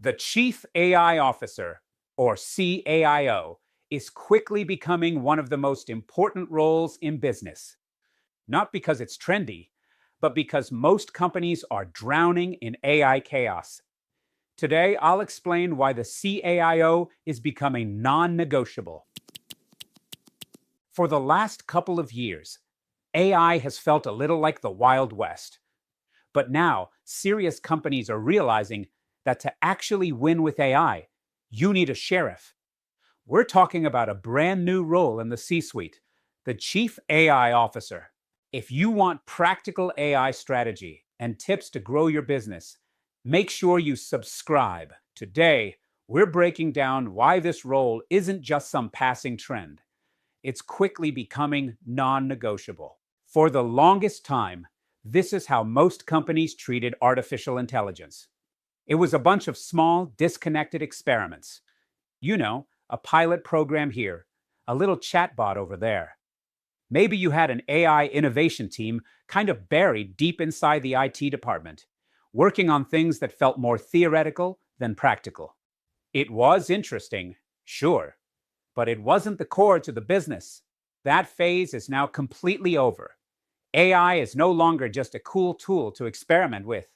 The Chief AI Officer, or CAIO, is quickly becoming one of the most important roles in business. Not because it's trendy, but because most companies are drowning in AI chaos. Today, I'll explain why the CAIO is becoming non-negotiable. For the last couple of years, AI has felt a little like the Wild West. But now, serious companies are realizing that to actually win with AI, you need a sheriff. We're talking about a brand new role in the C-suite, the Chief AI Officer. If you want practical AI strategy and tips to grow your business, make sure you subscribe. Today, we're breaking down why this role isn't just some passing trend. It's quickly becoming non-negotiable. For the longest time, this is how most companies treated artificial intelligence. It was a bunch of small, disconnected experiments. You know, a pilot program here, a little chatbot over there. Maybe you had an AI innovation team kind of buried deep inside the IT department, working on things that felt more theoretical than practical. It was interesting, sure, but it wasn't the core to the business. That phase is now completely over. AI is no longer just a cool tool to experiment with.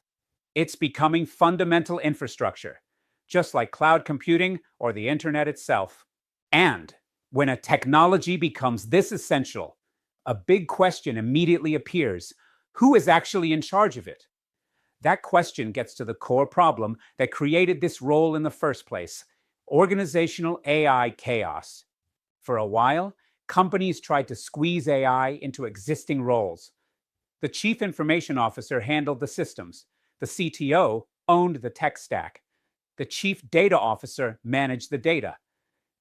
It's becoming fundamental infrastructure, just like cloud computing or the internet itself. And when a technology becomes this essential, a big question immediately appears: who is actually in charge of it? That question gets to the core problem that created this role in the first place: organizational AI chaos. For a while, companies tried to squeeze AI into existing roles. The Chief Information Officer handled the systems. The CTO owned the tech stack. The Chief Data Officer managed the data.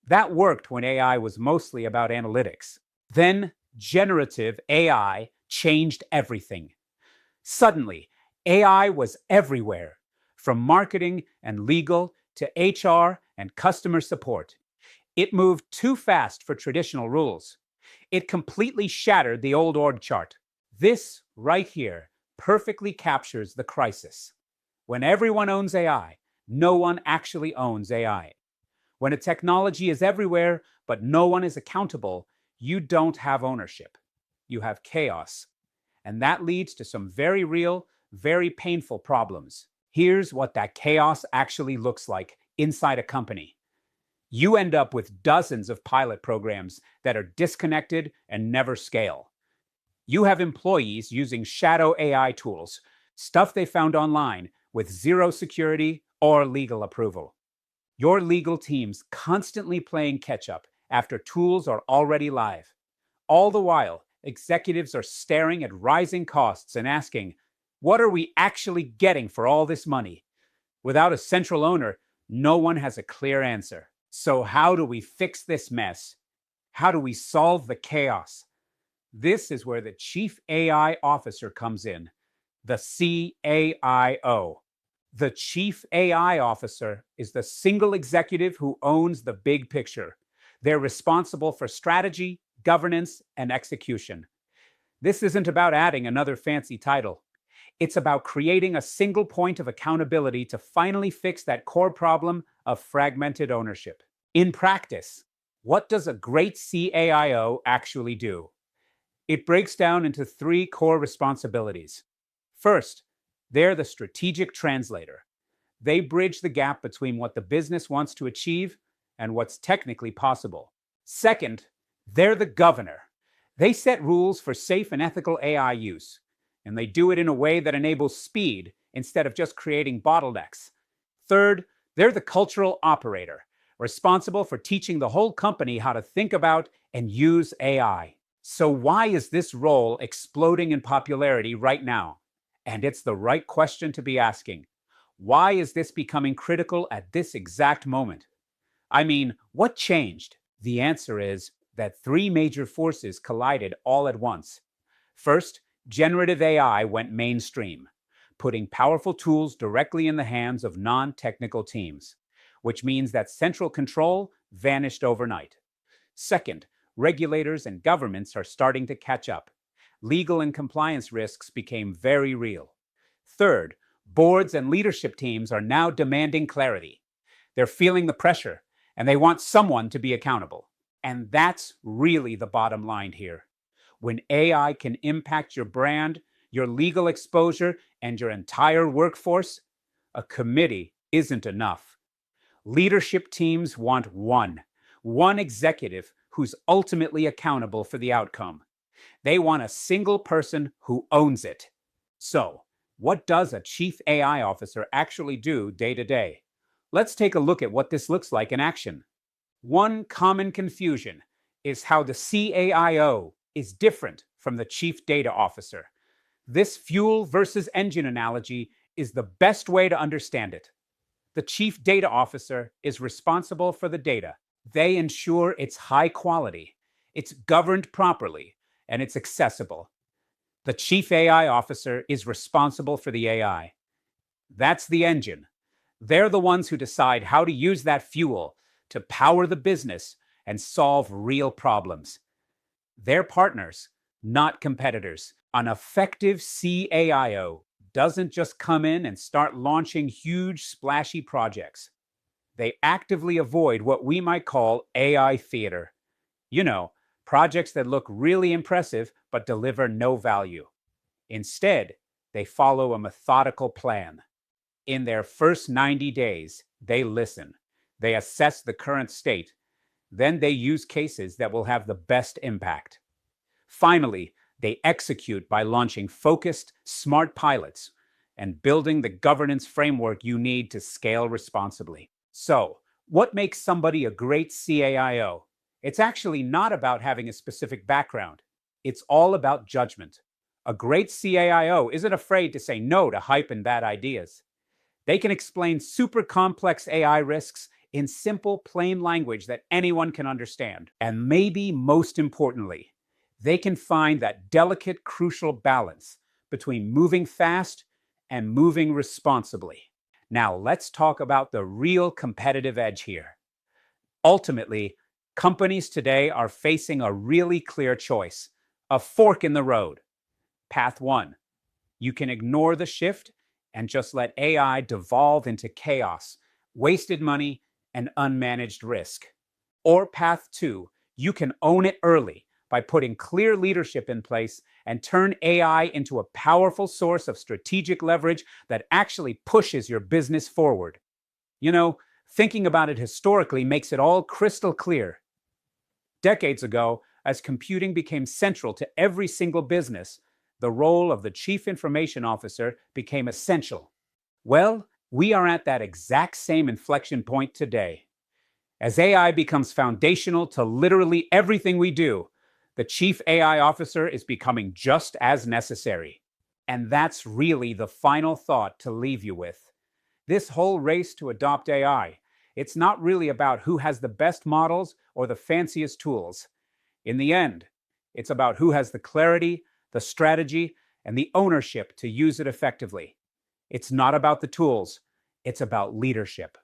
That worked when AI was mostly about analytics. Then, generative AI changed everything. Suddenly, AI was everywhere, from marketing and legal to HR and customer support. It moved too fast for traditional rules. It completely shattered the old org chart. This, right here, perfectly captures the crisis. When everyone owns AI, no one actually owns AI. When a technology is everywhere, but no one is accountable, you don't have ownership. You have chaos. And that leads to some very real, very painful problems. Here's what that chaos actually looks like inside a company. You end up with dozens of pilot programs that are disconnected and never scale. You have employees using shadow AI tools, stuff they found online, with zero security or legal approval. Your legal team's constantly playing catch-up after tools are already live. All the while, executives are staring at rising costs and asking, what are we actually getting for all this money? Without a central owner, no one has a clear answer. So how do we fix this mess? How do we solve the chaos? This is where the Chief AI Officer comes in, the CAIO. The Chief AI Officer is the single executive who owns the big picture. They're responsible for strategy, governance, and execution. This isn't about adding another fancy title. It's about creating a single point of accountability to finally fix that core problem of fragmented ownership. In practice, what does a great CAIO actually do? It breaks down into three core responsibilities. First, they're the strategic translator. They bridge the gap between what the business wants to achieve and what's technically possible. Second, they're the governor. They set rules for safe and ethical AI use, and they do it in a way that enables speed instead of just creating bottlenecks. Third, they're the cultural operator, responsible for teaching the whole company how to think about and use AI. So why is this role exploding in popularity right now? And it's the right question to be asking. Why is this becoming critical at this exact moment? I mean, what changed? The answer is that three major forces collided all at once. First, generative AI went mainstream, putting powerful tools directly in the hands of non-technical teams, which means that central control vanished overnight. Second, regulators and governments are starting to catch up. Legal and compliance risks became very real. Third, Boards and leadership teams are now demanding clarity. They're feeling the pressure, and they want someone to be accountable. And that's really the bottom line here. When AI can impact your brand, your legal exposure, and your entire workforce, a committee isn't enough. Leadership teams want one executive who's ultimately accountable for the outcome. They want a single person who owns it. So, what does a chief AI officer actually do day to day? Let's take a look at what this looks like in action. One common confusion is how the CAIO is different from the chief data officer. This fuel versus engine analogy is the best way to understand it. The chief data officer is responsible for the data. They ensure it's high quality, it's governed properly, and it's accessible. The chief AI officer is responsible for the AI. That's the engine. They're the ones who decide how to use that fuel to power the business and solve real problems. They're partners, not competitors. An effective CAIO doesn't just come in and start launching huge, splashy projects. They actively avoid what we might call AI theater. You know, projects that look really impressive but deliver no value. Instead, they follow a methodical plan. In their first 90 days, they listen. They assess the current state. Then they use cases that will have the best impact. Finally, they execute by launching focused, smart pilots and building the governance framework you need to scale responsibly. So, what makes somebody a great CAIO? It's actually not about having a specific background. It's all about judgment. A great CAIO isn't afraid to say no to hype and bad ideas. They can explain super complex AI risks in simple, plain language that anyone can understand. And maybe most importantly, they can find that delicate, crucial balance between moving fast and moving responsibly. Now, let's talk about the real competitive edge here. Ultimately, companies today are facing a really clear choice, a fork in the road. Path one, you can ignore the shift and just let AI devolve into chaos, wasted money, and unmanaged risk. Or path two, you can own it early by putting clear leadership in place and turn AI into a powerful source of strategic leverage that actually pushes your business forward. You know, thinking about it historically makes it all crystal clear. Decades ago, as computing became central to every single business, the role of the chief information officer became essential. Well, we are at that exact same inflection point today. As AI becomes foundational to literally everything we do, the chief AI officer is becoming just as necessary. And that's really the final thought to leave you with. This whole race to adopt AI, it's not really about who has the best models or the fanciest tools. In the end, it's about who has the clarity, the strategy, and the ownership to use it effectively. It's not about the tools, it's about leadership.